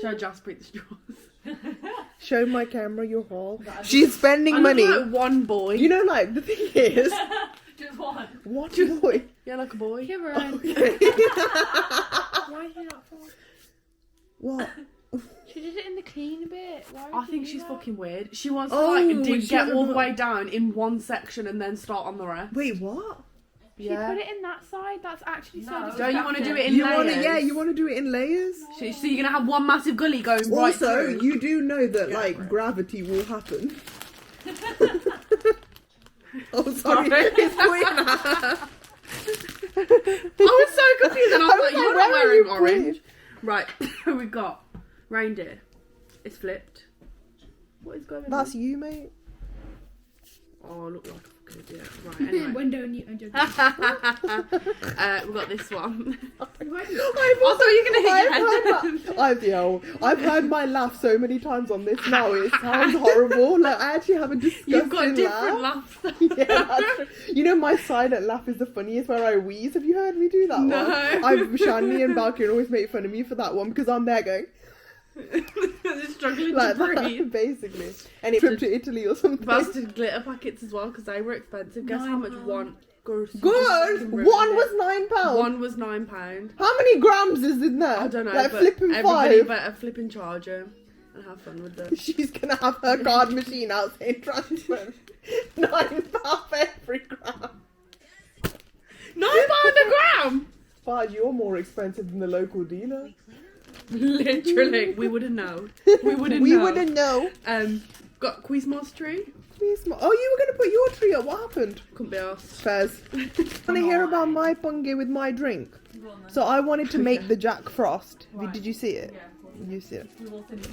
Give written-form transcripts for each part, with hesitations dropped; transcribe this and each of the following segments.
Should I just break the straws? Show my camera your haul. She's spending money. Like one boy. You know, like, the thing is... Just one. One boy? Yeah, like a boy. Kieran. Okay. Why is he not full? What? She did it in the clean bit. Why I did think you she's do that? fucking weird. She wants to Oh, get all the way down in one section and then start on the rest. Wait, what? She Yeah. put it in that side. That's actually so disgusting. Don't you want to do it in layers? You want to do it in layers? So you're gonna have one massive gully going right Also, through. you do know that, Yeah, like, right. gravity will happen. Oh, sorry. Sorry. It's going I was so confused and I was like, like, you're where not are wearing you orange. Right, we've got reindeer. It's flipped. What is going on? That's you, mate. Oh, I look like a fucking idiot. Right, anyway. Window and you. I'm joking. We've got this one. Why do you- I thought you were going to hit your head. I've heard my laugh so many times on this now. It sounds horrible. Like, I actually have a disgusting You've got different laugh. laughs. Yeah, that's true. You know, my silent laugh is the funniest, where I wheeze. Have you heard me do that No. one? Shani and Valkyrie always make fun of me for that one because I'm there going They're struggling like to that, breathe. basically. And it trip to Italy or something. Busted glitter packets as well because they were expensive. Guess how much £9. one? Good. Good. One was £9. One was £9. How many grams is in there? I don't know. Like but flipping everybody 5. better flipping charge them and have fun with them. She's gonna have her card machine out saying transfer. £9 for every gram. £9 a gram. But you're more expensive than the local dealer. Literally, we wouldn't know. We wouldn't We know. wouldn't know. Got Quizmo's tree. Oh, you were gonna put your tree up. What happened? Couldn't be asked. Fez. Want to hear about my pungi with my drink? So I wanted to make the Jack Frost. Right. Did you see it? Yeah, of course. Did you see it? We've all seen it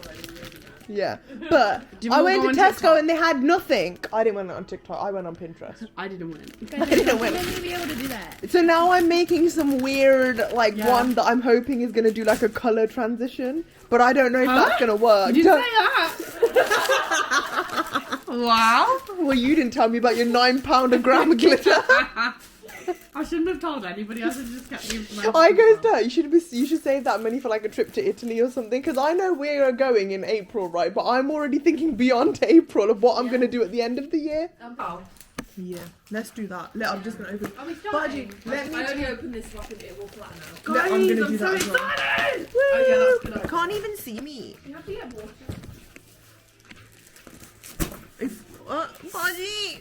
already. Yeah. But Do you I all went go to on Tesco TikTok? and they had nothing. I didn't went on TikTok. I went on Pinterest. I didn't win. I didn't win. When will you be able to do that? So now I'm making some weird, like, Yeah. one that I'm hoping is going to do, like, a colour transition. But I don't know if that's going to work. You didn't Don't- say that. Wow. Well, you didn't tell me about your £9 a gram glitter. I shouldn't have told anybody. I should have just kept the information. I goes there. You should save that money for like a trip to Italy or something. Because I know we're going in April, right? But I'm already thinking beyond April of what I'm going to do at the end of the year. Yeah, let's do that. I'm just going to open. Are we starting? Budgie, let me. I only opened this so I can it will flatten out. I'm going to do I'm so that as well. excited. Woo! Oh, yeah, that's good. Can't even see me. You have to get water. Budgie.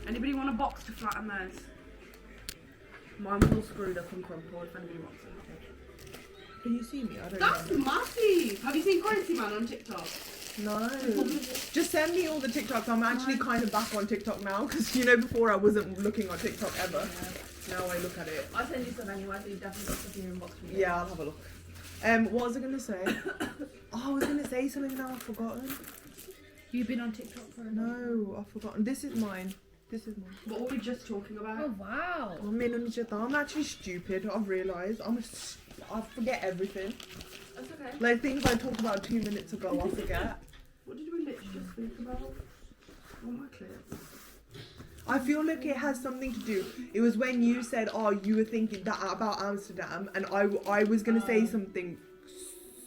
Anybody want a box to flatten theirs? Mine's all screwed up and crumpled. If anybody wants it. Can you see me? I don't That's know. massive. Have you seen Crazy Man on TikTok? No. Just send me all the TikToks. I'm actually kind of back on TikTok now because you know before I wasn't looking on TikTok ever. Now I look at it. I'll send you some anyway, so you definitely got stuff in your inbox. From Yeah, I'll have a look. What was I gonna say? Oh, I was gonna say something now. I've forgotten. You've been on TikTok for a while. No, I've forgotten. This is mine. What were we just talking about? Oh wow. I'm actually stupid. I've realised. I forget everything. That's okay. Like things I talked about 2 minutes ago, I forget. What did we literally just speak about? Oh my clip. I feel like it has something to do. It was when you said, "Oh, you were thinking that about Amsterdam," and I was gonna say something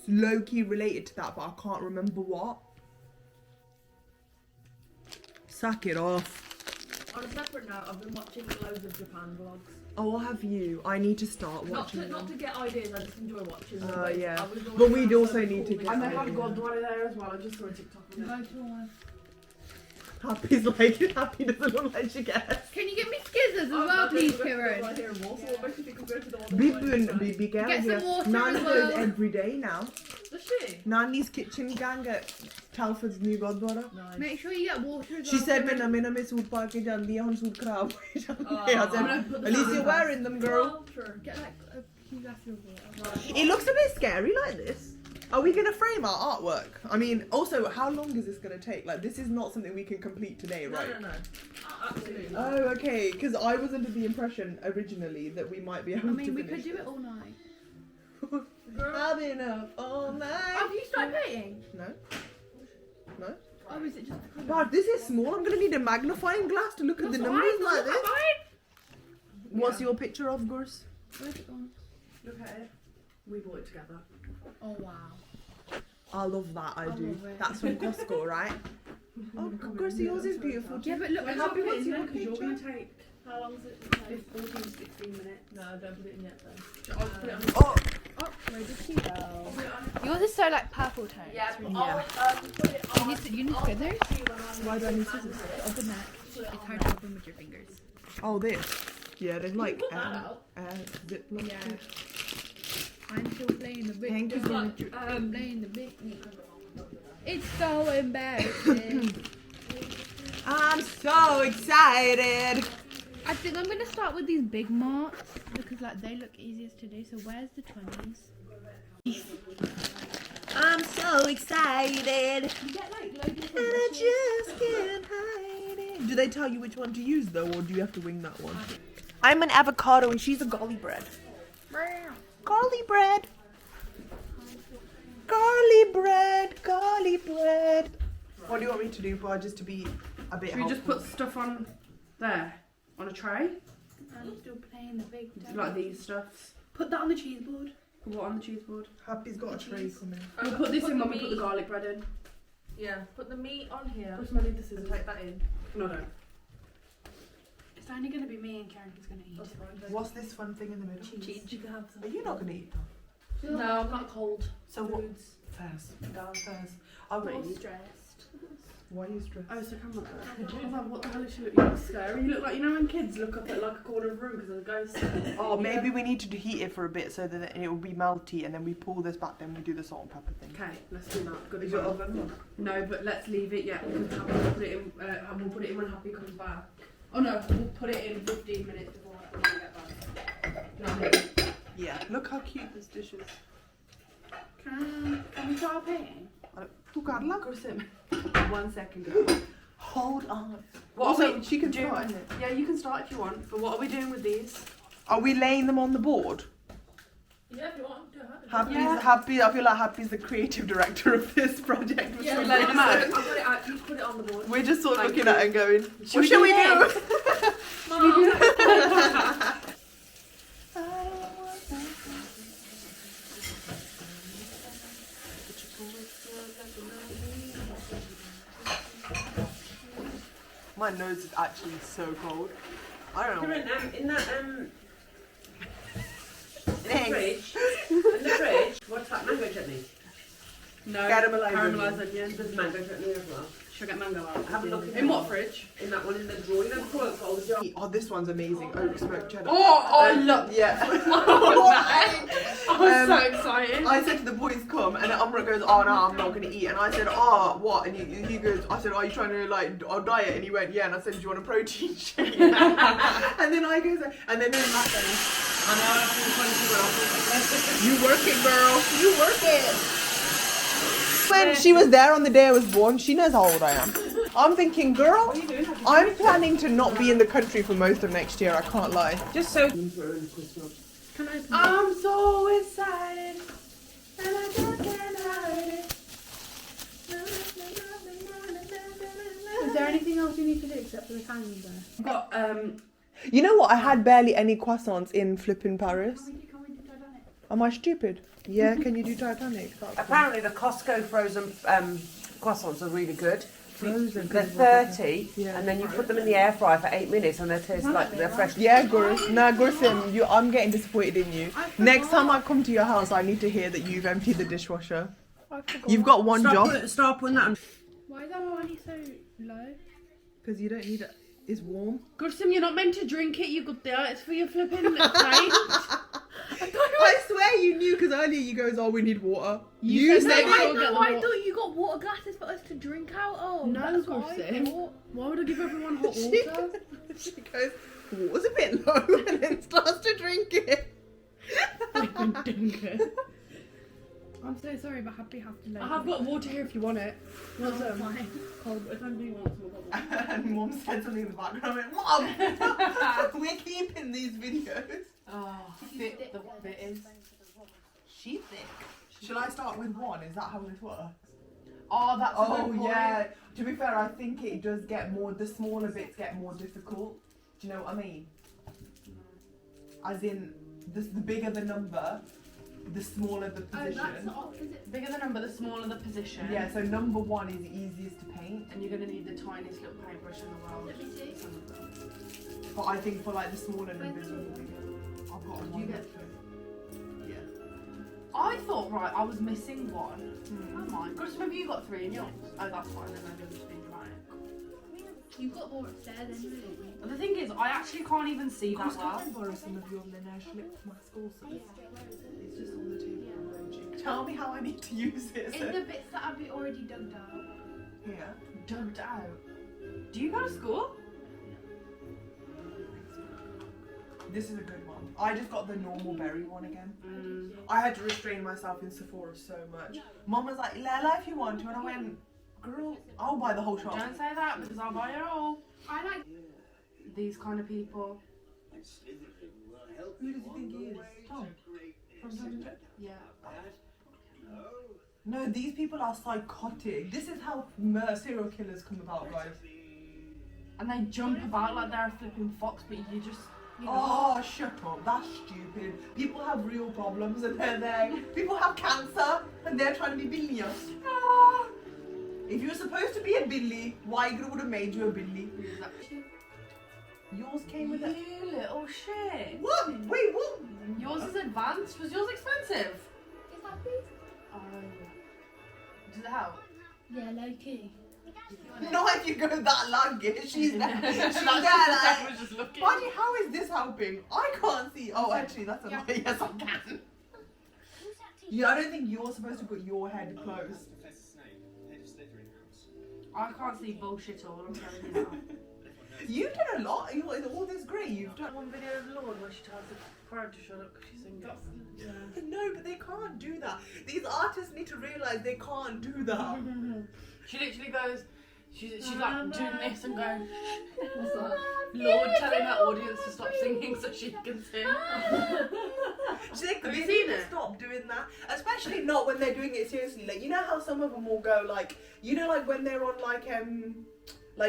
low key related to that, but I can't remember what. Sack it off. On a separate note, I've been watching loads of Japan vlogs. Oh, have you? I need to start Not watching to them. get ideas, I just enjoy watching them. Yeah. I was always But we'd around also so need to cool get And they with have ideas. Godwalla there as well. I just saw a TikTok on it. Go to one. Happy's like, Happy doesn't look like she gets. Can you get me skizzers as well, please, Kieran? Right here in Warsaw, what makes you think I'm going to the one Be that's careful. Get some water Nan as goes well. every day now. Does she? Nanny's kitchen gang at Telford's new Godwalla. Nice. Make sure you get water as She well. said, Kieran. "मैं suit पा के जाती हूँ, suit खराब हो जाते हैं." I I'm said, gonna put the "At least fan you're in. wearing them, girl." Well, sure. Get like a few glasses of water. Right. It looks a bit scary like this. Are we gonna frame our artwork? I mean, also, how long is this gonna take? Like, this is not something we can complete today, right? No. Absolutely. Oh, okay. Because I was under the impression originally that we might be able I to mean, we finish could do this. it all night. I've been up all night. Have you started painting? No. No. Oh, is it just the colour? God, this is small. I'm gonna need a magnifying glass to look at the numbers like this. What's your picture of, Gurs? Where's it gone? Look at it. We bought it together. Oh wow. I love that. I do. love it. That's from Costco, right? Oh, of course, yours is beautiful. Yeah, but look, Wait, how Happy, big what's is your your because you're picture? going to take How long is it? 14 to 16 minutes. No, don't put it in yet then. I'll put it on. Oh, Oh, where did she go? Yours is so like purple tone. Yeah, It's but really I'll put it on. You need scissors? why do I need scissors? Open that. It's hard to open with your fingers. Oh, this. Yeah, there's like put that out? Ziploc. Yeah. I'm still playing the big. Thank you, I'm playing the big. It's so embarrassing. I'm so excited. I think I'm gonna start with these big marks because like they look easiest to do. So where's the 20s? I'm so excited. You get like loads of And I just can't hide it. Do they tell you which one to use though, or do you have to wing that one? I'm an avocado and she's a golly bread. Golly bread. Garlic bread, garlic bread. What do you want me to do, Bar, just to be a bit Should we just helpful? put stuff on there? On a tray? I'm still playing the big. Like these stuffs? Put that on the cheese board. Put what on the cheese board? Happy's got a tray coming. We'll put this in when we the put the meat. garlic bread in. Yeah, put the meat on here. Just need the And scissors. take that in. No, no. It's only gonna be me and Karen who's gonna eat. That's fine. What's this fun thing in the middle? Cheese. You can have some. Are you not going to eat that? No, I'm not cold. So what? Foods. Fairs. Fairs. I'm More ready. stressed. Why are you stressed? Oh, so come on. I was like, what the hell is she looking? You look scary. You look like, you know when kids look up at like a corner of a room because of a ghost. Oh, maybe we need to heat it for a bit so that it will be melty, and then we pull this back, then we do the salt and pepper thing. Okay, let's do that. Good Is as your well. oven on? No, but let's leave it yet because Happy will put it in. We'll put it in when Happy comes back. Oh no, we'll put it in 15 minutes before we get back. You know what I mean? Yeah. Look how cute this dish is. Can we try painting? Oh, God, look. Go sim. 1 second. Girl. Hold on. What Also, are we she can doing? start, isn't it? Yeah, you can start if you want. But what are we doing with these? Are we laying them on the board? Yeah, if you want to. Happy. I feel like Happy's the creative director of this project. Yeah, we lay them out? I'll put it out. You put it on the board. We're just sort of Thank looking at it and going, Should what we should do we do? Mom. My nose is actually so cold. I don't know. In the Thanks. fridge, in the fridge, what's that, mango chutney? No. Caramelised Caramelised onion. There's mango chutney as well. Should I get mango out? Have a look In what fridge? In that one in the drawer, you know, the product folder jar. Oh, this one's amazing. Oak smoked cheddar. Oh, I love. Yeah. I was so excited. I said to the boys, come, and Amrit goes, oh no, I'm not gonna eat. And I said, oh, what? And he goes, I said, are you trying to like diet? And he went, yeah. And I said, do you want a protein shake? And then I goes, and then in that day, I know, I'm funny to you work it, girl. You work it. When she was there on the day I was born, she knows how old I am. I'm thinking, girl, I'm planning to not be in the country for most of next year. I can't lie. Just so. Can I? I'm so excited, and I just can't hide it. Is there anything else you need to do except for the candles there? I've got You know what? I had barely any croissants in flipping Paris. Can we do Titanic? Am I stupid? Yeah, can you do Titanic? That's Apparently the Costco frozen croissants are really good. Frozen. They're 30, Yeah. and then you put them in the air fryer for 8 minutes, and they taste like they're fresh. Yeah, Gurs. Nah, Gursim, I'm getting disappointed in you. Next time I come to your house, I need to hear that you've emptied the dishwasher. I forgot. You've got one job. Stop putting that on. Why is that already so low? Because you don't need it. It's warm. Gursim, you're not meant to drink it. You got there. It's for your flipping pint. I swear you knew because earlier you goes, oh, we need water. You said No, Maybe I, we'll get no, the I water. thought you got water glasses for us to drink out of. No, That's what I Gursim. thought. Why would I give everyone hot She water? goes, water's a bit low, and then starts to drink it. I'm so sorry, but happy have to know. I have got water here if you want it. Want some? Fine. Cold, but if anybody wants some, I've got water. And Mum said something in the background. I went, Mum, we're keeping these videos. Oh, thick the bit is. She's thick. Shall I start with one? Is that how this works? Oh, that's a Oh good point. yeah. To be fair, I think it does get more. The smaller bits get more difficult. Do you know what I mean? As in, the bigger the number, the smaller the Oh, that's position. the opposite. Bigger the number, the smaller the position. Yeah, so number 1 is easiest to paint. And you're going to need the tiniest little paintbrush in the world. Let me see. Some of them. But I think for like the smaller numbers, I've got one. You get Yeah. I thought, right, I was missing one. Oh my. Because remember you got 3 in yours. Oh, that's fine, then maybe I'm just being dramatic. You've got more upstairs anyway. But the thing is, I actually can't even see that well. Can I borrow some of your Laneige lip mask also? It's just on the table. Tell me how I need to use it. In the bits that have been already dug out. Here. Dubbed out. Do you go to school? This is a good one. I just got the normal berry one again. I had to restrain myself in Sephora so much. Mum was like, Lela, if you want to, and I went, girl, I'll buy the whole shop. Don't say that because I'll buy it all. I like These kind of people. Who does he think he is? Tom? From Sunday? Yeah. No, these people are psychotic. This is how serial killers come about, guys. And they jump about like they're a flipping fox, but you just, you know. Oh, shut up. That's stupid. People have real problems and they're there. People have cancer and they're trying to be billions. Ah. If you were supposed to be a Billy, Weiger would have made you a Billy. Yours came with it. You little shit. What? Wait, what? Yours is advanced. Was yours expensive? Is that big? Oh. Does it help? Yeah, low key. Not if you go that luggage. She's there. She's there I like, was just looking. Buddy, how is this helping? I can't see. Oh, actually, that's a lie. Yes, I can. Yeah, I don't think you're supposed to put your head close. I can't see bullshit all. I'm telling you now. You've done a lot. You're in all this grey. You've done. One video of Lord where she tells the crowd to shut up because she's singing. Yeah. No, but they can't do that. These artists need to realise they can't do that. She literally goes, she's like doing this and going, Lord telling her audience to stop singing so she can sing. She's like, Have you they seen need to it? stop doing that. Especially not when they're doing it seriously. Like, you know how some of them will go like, you know, like when they're on like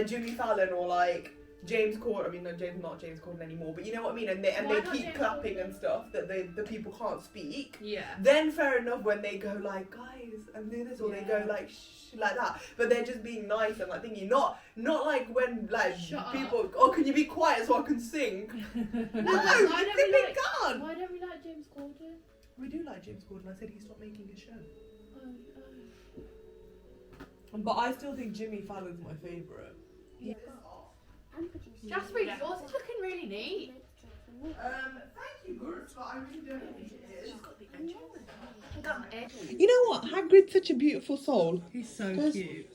Jimmy Fallon or like James Corden. I mean, no, not James Corden anymore, but you know what I mean. And they keep James clapping and stuff that the people can't speak. Yeah. Then fair enough when they go like, guys, I'm doing this, or they go like shh, like that. But they're just being nice and like thinking, not like when like Shut people, oh, can you be quiet so I can sing? No, why you don't we flipping like- can't. Why don't we like James Corden? We do like James Corden. I said he stopped making a show. Oh. But I still think Jimmy Fallon's my favourite. Jasper, yours is looking really neat. Thank you, Gert, but I really don't think it is. Got an edge. You know what? Hagrid's such a beautiful soul. He's so cute.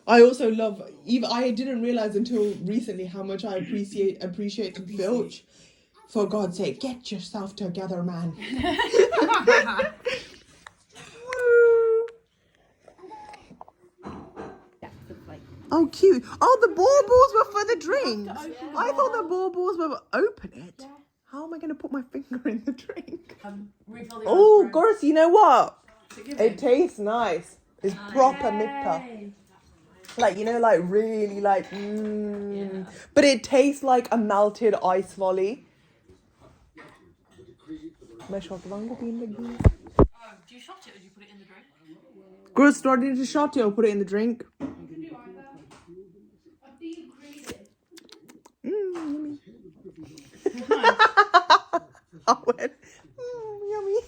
I also love. Even I didn't realize until recently how much I appreciated Filch. For God's sake, get yourself together, man. Oh, cute. Oh, the baubles were for the drinks. I thought the baubles were open it. How am I going to put my finger in the drink? Refill the Oh, ice cream. Gorse, you know what? Give It tastes nice. It's proper mitta. Like, you know, like really like, But it tastes like a melted ice volley. Do you shot it or do you put it in the drink? Gorse, starting to shot it or put it in the drink. Yummy. I went, yummy.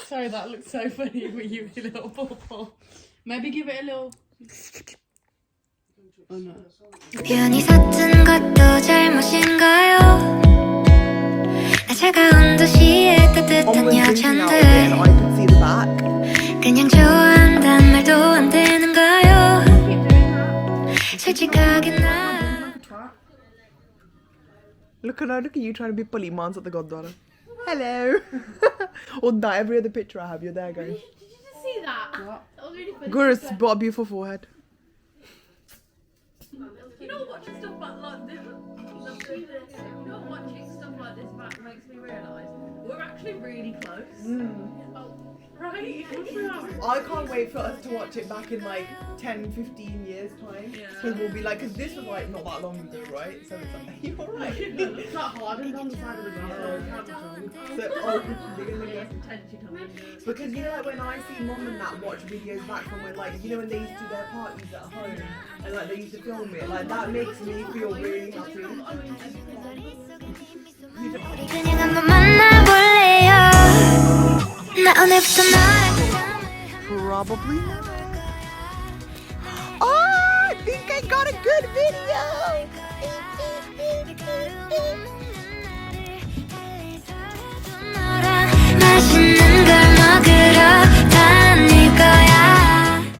Sorry, that looks so funny with you with your little bubble. Maybe give it a little. Oh no. 우연히 섰던 것도 잘못인가요? 나 차가운 도시의 따뜻한 drinking out of it, 여잔들 I could see the back. 그냥 좋아한단 말도 안 되는가요? 솔직하게 나 Look at you trying to be bully mans at the Goddara. Hello. Or that every other picture I have, you're there going. Did you just see that? That was really funny. Gorse, but a beautiful forehead. You know, watching stuff like this, you know, watching stuff like this back makes me realise we're actually really close. Oh, Right? I can't wait for us to watch it back in like 10, 15 years time. Yeah. Because we'll be like, because this was like not that long ago, right? So it's like, you're right. It's not hardened on the side of the glass. So, oh, you're gonna go. Intensity coming. Because you know, like when I see mum and that watch videos back from when, like, you know, when they used to do their parties at home and like they used to film it, like that makes me feel really happy. 그냥 한번 만나볼래요 나 오늘부터 너랑 Probably not. Oh, I think I got a good